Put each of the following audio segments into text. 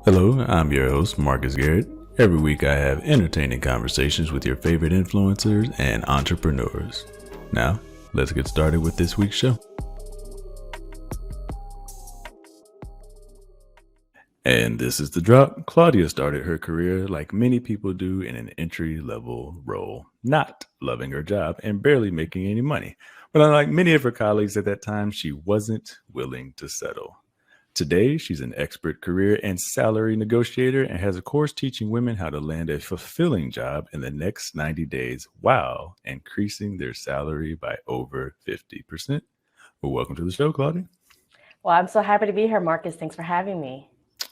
Hello, I'm your host, Marcus Garrett. Every week I have entertaining conversations with your favorite influencers and entrepreneurs. Now, let's get started with this week's show. And this is the drop. Claudia started her career like many people do in an entry-level role, not loving her job and barely making any money. But unlike many of her colleagues at that time, she wasn't willing to settle. Today, she's an expert career and salary negotiator and has a course teaching women how to land a fulfilling job in the next 90 days while increasing their salary by over 50%. Well, welcome to the show, Claudia. Well, I'm so happy to be here, Marcus. Thanks for having me.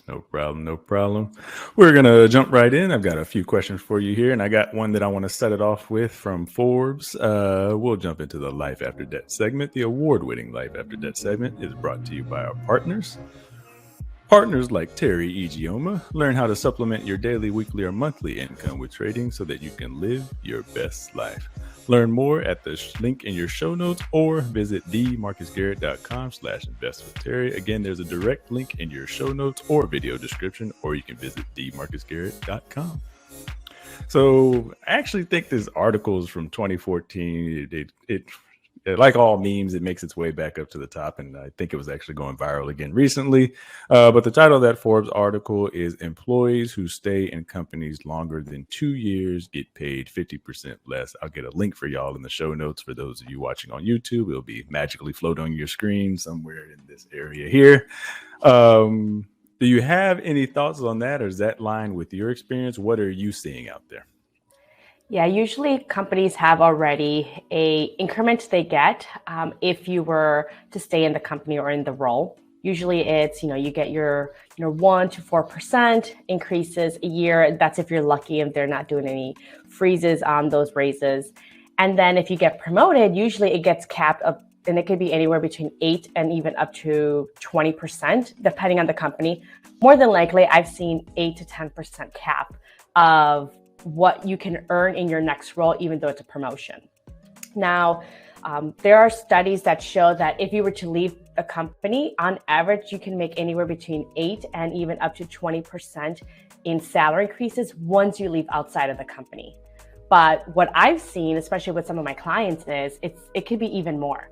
No problem. We're going to jump right in. I've got a few questions for you here, and I got one that I want to set it off with from Forbes. We'll jump into the Life After Debt segment. The award-winning Life After Debt segment is brought to you by our partners. Partners like Terry Egioma learn how to supplement your daily, weekly, or monthly income with trading so that you can live your best life. Learn more at the link in your show notes or visit themarcusgarrett.com/investwithterry. Again, there's a direct link in your show notes or video description, or you can visit themarcusgarrett.com. So I actually think this article is from 2014. It like all memes, it makes its way back up to the top, and I think it was actually going viral again recently. But the title of that Forbes article is "Employees Who Stay in Companies Longer Than 2 Years Get Paid 50% Less." I'll get a link for y'all in the show notes for those of you watching on YouTube. It'll be magically float on your screen somewhere in this area here. Do you have any thoughts on that, or is that line with your experience? What are you seeing out there? Yeah, usually companies have already a increment they get if you were to stay in the company or in the role. Usually it's, you get your 1 to 4% increases a year. That's if you're lucky and they're not doing any freezes on those raises. And then if you get promoted, usually it gets capped up, and it could be anywhere between 8 and even up to 20%, depending on the company. More than likely, I've seen 8 to 10% cap of what you can earn in your next role, even though it's a promotion. Now, there are studies that show that if you were to leave a company, on average, you can make anywhere between 8 and even up to 20% in salary increases once you leave outside of the company. But what I've seen, especially with some of my clients, is it could be even more.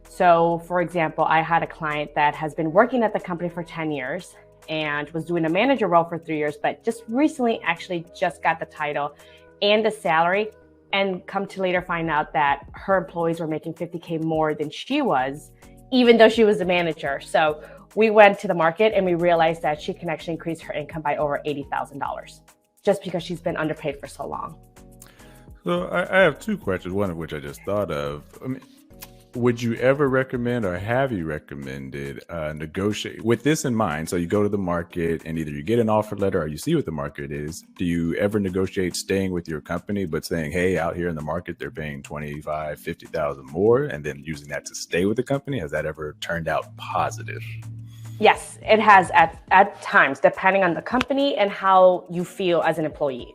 So, for example, I had a client that has been working at the company for 10 years and was doing a manager role for 3 years, but just recently actually just got the title and the salary, and come to later find out that her employees were making 50K more than she was, even though she was a manager. So we went to the market and we realized that she can actually increase her income by over $80,000 just because she's been underpaid for so long. So I have two questions, one of which I just thought of. Would you ever recommend, or have you recommended, negotiate with this in mind? So you go to the market and either you get an offer letter or you see what the market is. Do you ever negotiate staying with your company, but saying, hey, out here in the market, they're paying 25, 50,000 more, and then using that to stay with the company? Has that ever turned out positive? Yes, it has at times, depending on the company and how you feel as an employee.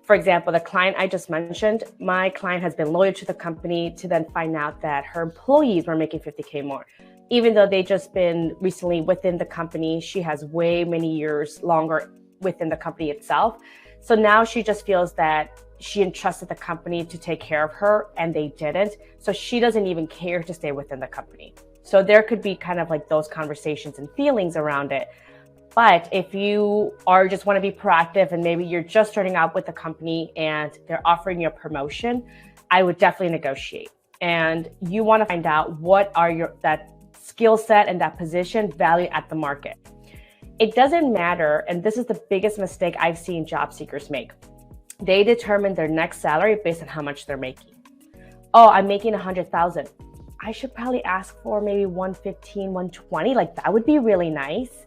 For example, the client I just mentioned, my client has been loyal to the company to then find out that her employees were making 50K more. Even though they just been recently within the company, she has way many years longer within the company itself. So now she just feels that she entrusted the company to take care of her and they didn't. So she doesn't even care to stay within the company. So there could be kind of like those conversations and feelings around it. But if you are just want to be proactive and maybe you're just starting out with the company and they're offering you a promotion, I would definitely negotiate. And you want to find out what are that skill set and that position value at the market. It doesn't matter, and this is the biggest mistake I've seen job seekers make. They determine their next salary based on how much they're making. Oh, I'm making 100,000. I should probably ask for maybe 115, 120. Like that would be really nice.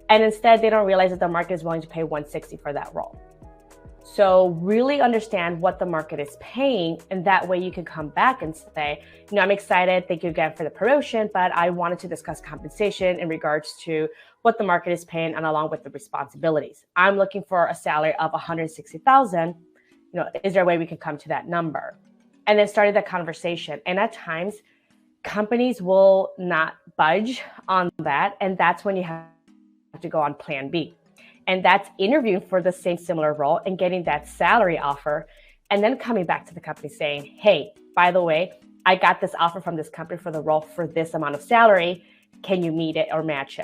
And instead, they don't realize that the market is willing to pay 160 for that role. So really understand what the market is paying, and that way you can come back and say, I'm excited, thank you again for the promotion, but I wanted to discuss compensation in regards to what the market is paying and along with the responsibilities. I'm looking for a salary of 160,000. Is there a way we can come to that number? And then started that conversation. And at times, companies will not budge on that. And that's when you have to go on plan B. And that's interviewing for the same similar role and getting that salary offer. And then coming back to the company saying, hey, by the way, I got this offer from this company for the role for this amount of salary. Can you meet it or match it?